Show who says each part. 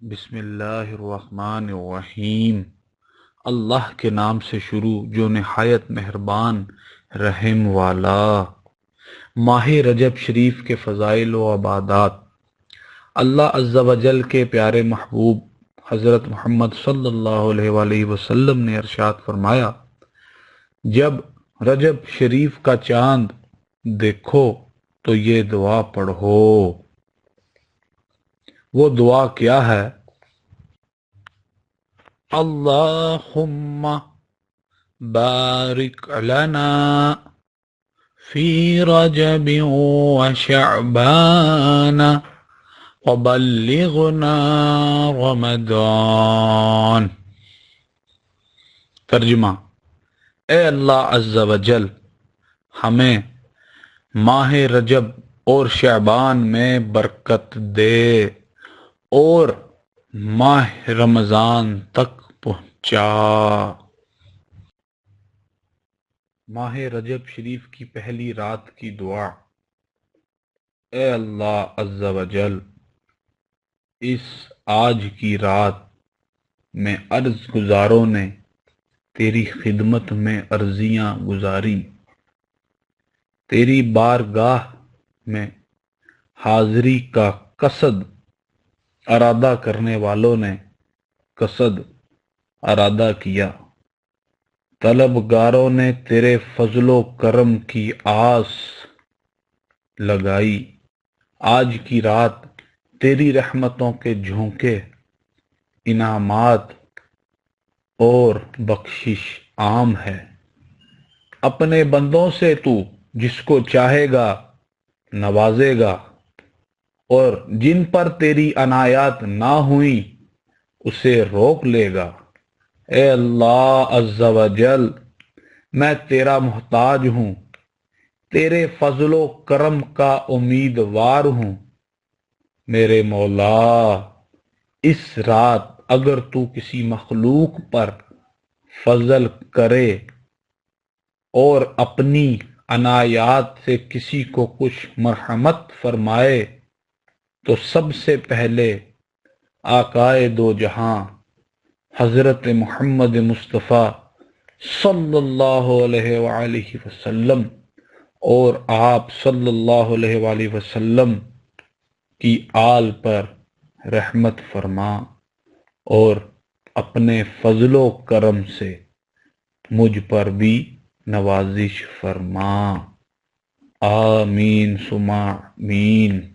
Speaker 1: بسم اللہ الرحمن الرحیم۔ اللہ کے نام سے شروع جو نہایت مہربان رحم والا۔ ماہ رجب شریف کے فضائل و عبادات۔ اللہ عز و جل کے پیارے محبوب حضرت محمد صلی اللہ علیہ وآلہ وسلم نے ارشاد فرمایا، جب رجب شریف کا چاند دیکھو تو یہ دعا پڑھو۔ وہ دعا کیا ہے؟ اللہم بارک لنا فی رجب و شعبان وبلغنا رمضان۔ ترجمہ: اے اللہ عز و جل، ہمیں ماہ رجب اور شعبان میں برکت دے اور ماہ رمضان تک پہنچا۔ ماہ رجب شریف کی پہلی رات کی دعا۔ اے اللہ عز و جل، اس آج کی رات میں عرض گزاروں نے تیری خدمت میں عرضیاں گزاری، تیری بارگاہ میں حاضری کا قصد ارادہ کرنے والوں نے قصد ارادہ کیا، طلبگاروں نے تیرے فضل و کرم کی آس لگائی۔ آج کی رات تیری رحمتوں کے جھونکے، انعامات اور بخشش عام ہے۔ اپنے بندوں سے تو جس کو چاہے گا نوازے گا، اور جن پر تیری عنایات نہ ہوئیں اسے روک لے گا۔ اے اللہ عز و جل، میں تیرا محتاج ہوں، تیرے فضل و کرم کا امیدوار ہوں۔ میرے مولا، اس رات اگر تو کسی مخلوق پر فضل کرے اور اپنی عنایات سے کسی کو کچھ مرحمت فرمائے تو سب سے پہلے آقائے دو جہاں حضرت محمد مصطفیٰ صلی اللہ علیہ وآلہ وسلم اور آپ صلی اللہ علیہ وآلہ وسلم کی آل پر رحمت فرما اور اپنے فضل و کرم سے مجھ پر بھی نوازش فرما۔ آمین ثم آمین۔